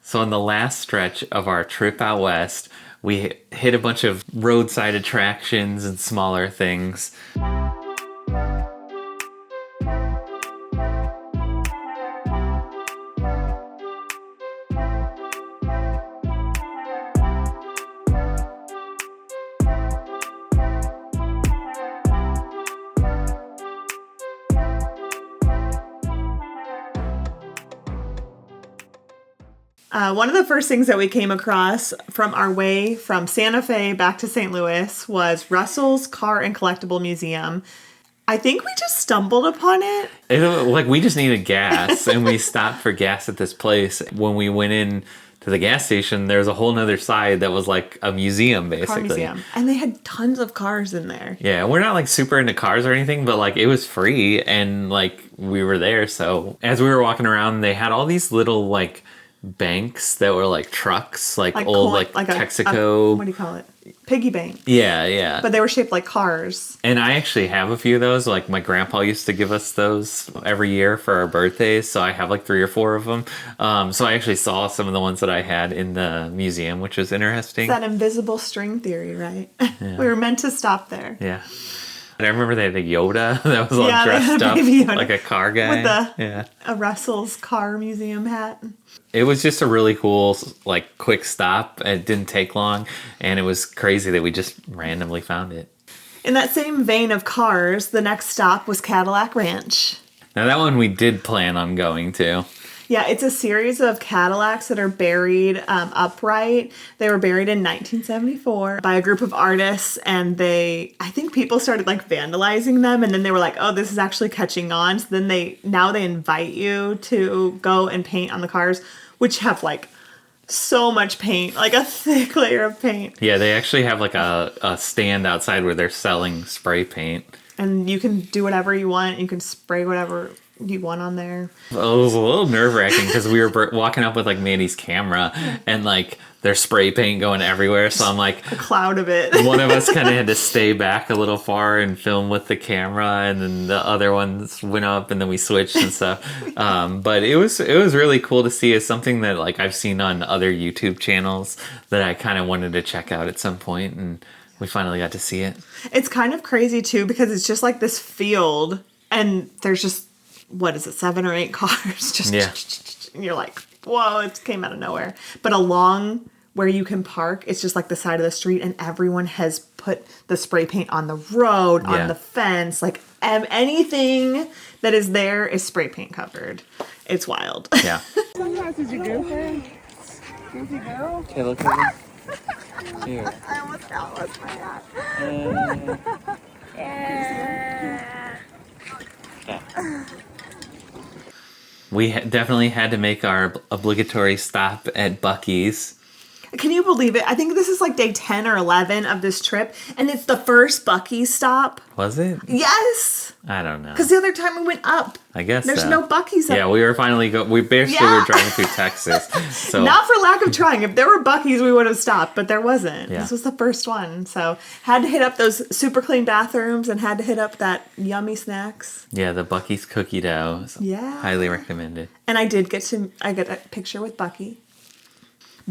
So on the last stretch of our trip out west, we hit a bunch of roadside attractions and smaller things. One of the first things that we came across from our way from Santa Fe back to St. Louis was Russell's Car and Collectible Museum. I think we just stumbled upon it. We just needed gas, and we stopped for gas at this place. When we went in to the gas station, there was a whole nother side that was like a museum, basically. Car museum. And they had tons of cars in there. Yeah, we're not like super into cars or anything, but like it was free, and like we were there. So as we were walking around, they had all these little like banks that were like trucks, like old like Texaco. What do you call it? Piggy bank. Yeah. But they were shaped like cars. And I actually have a few of those. Like my grandpa used to give us those every year for our birthdays. So I have like 3 or 4 of them. So I actually saw some of the ones that I had in the museum, which was interesting. It's that invisible string theory, right? Yeah. We were meant to stop there. Yeah. I remember they had a Yoda that was all dressed up like a car guy. With a Russell's Car Museum hat. It was just a really cool, like, quick stop. It didn't take long, and it was crazy that we just randomly found it. In that same vein of cars, the next stop was Cadillac Ranch. Now, that one we did plan on going to. Yeah, it's a series of Cadillacs that are buried upright. They were buried in 1974 by a group of artists, and I think people started like vandalizing them, and then they were like, oh, this is actually catching on. So then they invite you to go and paint on the cars, which have like so much paint, like a thick layer of paint. Yeah, they actually have like a stand outside where they're selling spray paint. And you can do whatever you want. You can spray whatever you want on there. Well, it was a little nerve-wracking because we were walking up with like Mandy's camera and like there's spray paint going everywhere, so I'm like a cloud of it. One of us kind of had to stay back a little far and film with the camera, and then the other ones went up and then we switched and stuff. But it was really cool to see. It's something that like I've seen on other YouTube channels that I kind of wanted to check out at some point, and we finally got to see it. It's kind of crazy too because it's just like this field and there's just 7 or 8 cars and you're like, whoa, it came out of nowhere. But along where you can park, it's just like the side of the street, and everyone has put the spray paint on the road, on the fence, like anything that is there is spray paint covered. It's wild. Yeah. Sometimes did you go Goofy go? Okay, look at this. Here. I almost got lost my hat. Yeah. We definitely had to make our obligatory stop at Buc-ee's. Can you believe it? I think this is like day 10 or 11 of this trip, and it's the first Buc-ee's stop. Was it? Yes. I don't know. Because the other time we went up. I guess there's no Buc-ee's up. Yeah, we were finally we basically were driving through Texas. So not for lack of trying. If there were Buc-ee's, we would have stopped, but there wasn't. Yeah. This was the first one. So had to hit up those super clean bathrooms and had to hit up that yummy snacks. Yeah, the Buc-ee's cookie dough. Yeah. Highly recommended. And I get a picture with Buc-ee.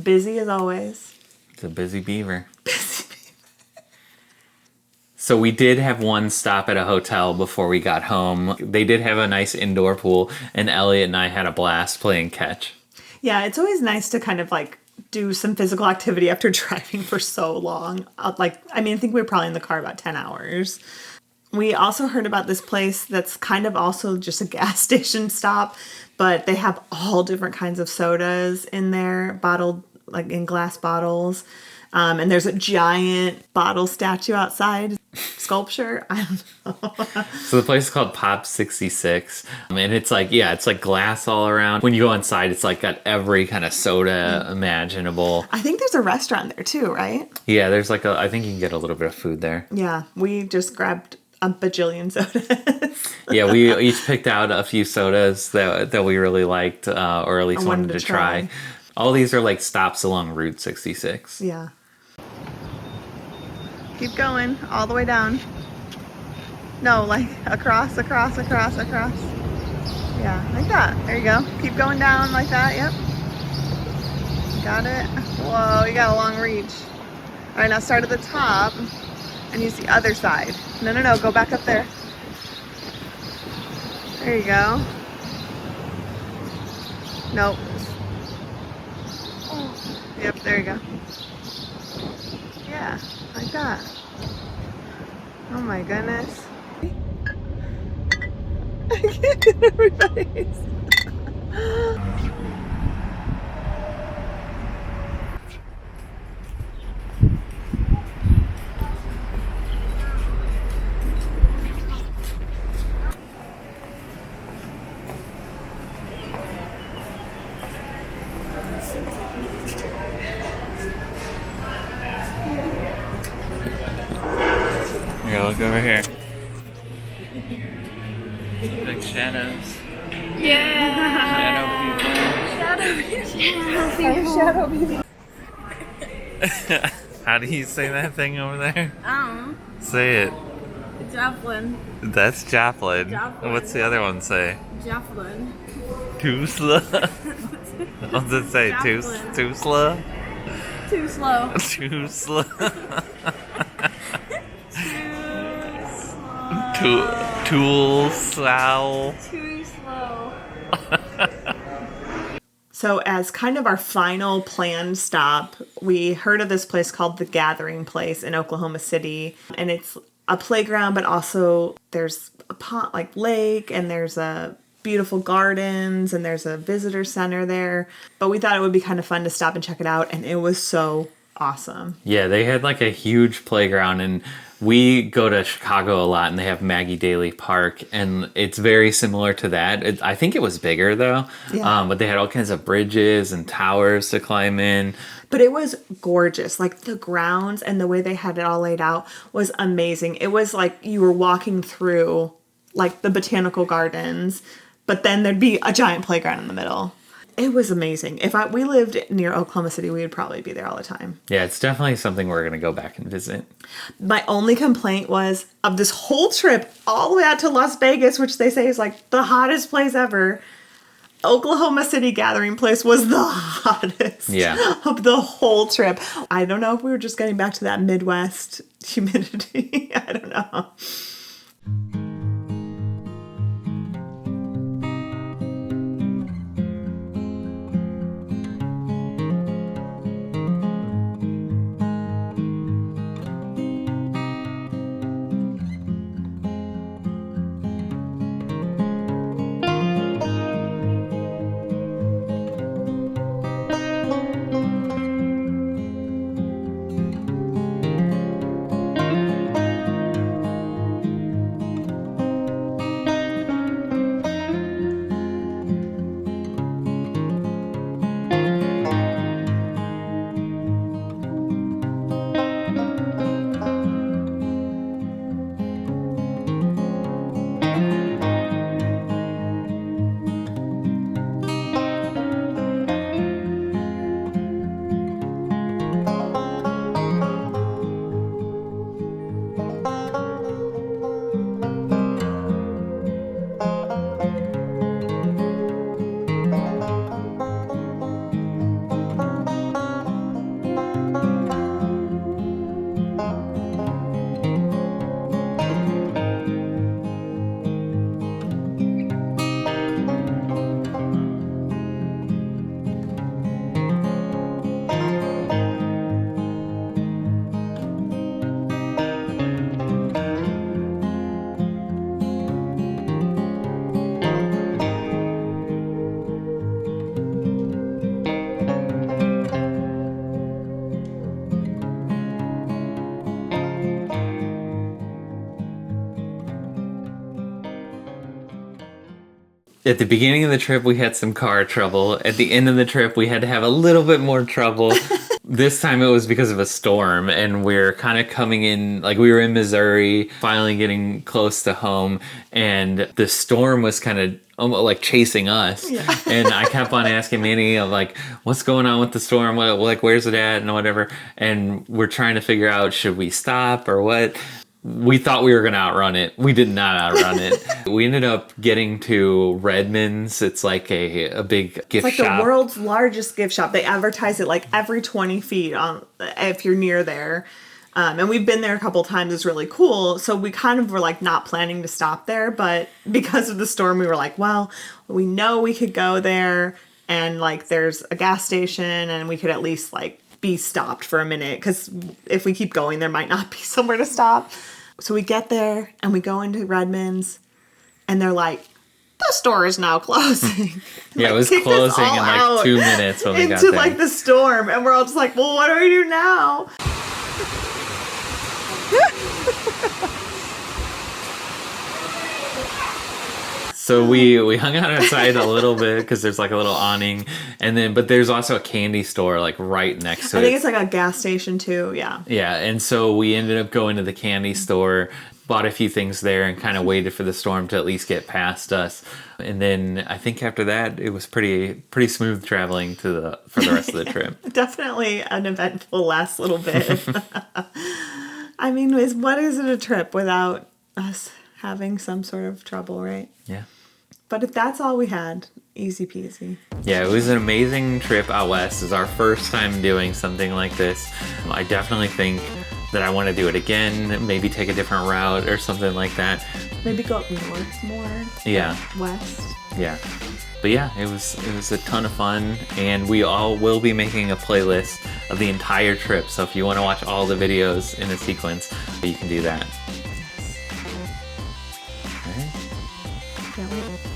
Busy as always. It's a busy beaver. So we did have one stop at a hotel before we got home. They did have a nice indoor pool, and Elliot and I had a blast playing catch. Yeah, it's always nice to kind of like do some physical activity after driving for so long. I think we were probably in the car about 10 hours. We also heard about this place that's kind of also just a gas station stop, but they have all different kinds of sodas in there, bottled like in glass bottles. And there's a giant bottle statue outside. Sculpture? I don't know. So the place is called Pop 66. And it's like, it's like glass all around. When you go inside, it's like got every kind of soda imaginable. I think there's a restaurant there too, right? Yeah, there's like I think you can get a little bit of food there. Yeah, we just grabbed a bajillion sodas. Yeah, we each picked out a few sodas that we really liked, or at least wanted to try. All these are like stops along Route 66. Yeah. Keep going all the way down. No, like across. Yeah, like that. There you go. Keep going down like that. Yep. Got it? Whoa, you got a long reach. All right, now start at the top and use the other side. No, go back up there. There you go. Nope. Yep, there you go. Yeah, like that. Oh my goodness. I can't get everybody's. Here, look over here. Big shadows. Yeah. Shadow people. How do you say that thing over there? Say it. Javelin. That's Joplin. Joplin. What's the other one say? Javelin. Too slow. What's it say? Too Joplin. slow? Too slow. Too slow. Tool slow. Too slow. So as kind of our final planned stop, we heard of this place called the Gathering Place in Oklahoma City. And it's a playground, but also there's a pond, like lake, and there's a beautiful gardens, and there's a visitor center there. But we thought it would be kind of fun to stop and check it out, and it was so awesome. Yeah, they had like a huge playground, and we go to Chicago a lot, and they have Maggie Daley Park, and it's very similar to that. I think it was bigger though, Yeah. but they had all kinds of bridges and towers to climb in. But it was gorgeous. Like the grounds and the way they had it all laid out was amazing. It was like you were walking through like the botanical gardens, but then there'd be a giant playground in the middle. It was amazing. If we lived near Oklahoma City, we would probably be there all the time. Yeah, it's definitely something we're gonna go back and visit. My only complaint was of this whole trip all the way out to Las Vegas, which they say is like the hottest place ever. Oklahoma City Gathering Place was the hottest of the whole trip. I don't know if we were just getting back to that Midwest humidity. I don't know. At the beginning of the trip, we had some car trouble. At the end of the trip, we had to have a little bit more trouble. This time it was because of a storm, and we're kind of coming in, like we were in Missouri, finally getting close to home, and the storm was kind of almost like chasing us. Yeah. And I kept on asking Manny of like, what's going on with the storm? Like, where's it at? And whatever. And we're trying to figure out, should we stop or what? We thought we were going to outrun it. We did not outrun it. We ended up getting to Redmond's. It's like a big gift It's like shop. the world's largest gift shop. They advertise it like every 20 feet on if you're near there. And we've been there a couple times. It's really cool. So we kind of were like not planning to stop there. But because of the storm, we were like, well, we know we could go there. And like there's a gas station and we could at least like be stopped for a minute. Because if we keep going, there might not be somewhere to stop. So we get there and we go into Redmond's and they're like, the store is now closing. Yeah, like, it was kicked us closing in all like out 2 minutes when we got into there. like the storm. And we're all just like, well, what do we do now? So we hung out outside a little bit because there's like a little awning, and then but there's also a candy store like right next to it. I think it's like a gas station too. Yeah. Yeah, and so we ended up going to the candy store, bought a few things there, and kind of waited for the storm to at least get past us. And then I think after that, it was pretty smooth traveling for the rest of the trip. Definitely an eventful last little bit. I mean, what is it a trip without us having some sort of trouble, right? Yeah. But if that's all we had, easy peasy. Yeah, it was an amazing trip out west. It's our first time doing something like this. I definitely think that I want to do it again, maybe take a different route or something like that. Maybe go up north more. Yeah. West. Yeah. But yeah, it was a ton of fun, and we all will be making a playlist of the entire trip. So if you want to watch all the videos in a sequence, you can do that. All right. Can't wait.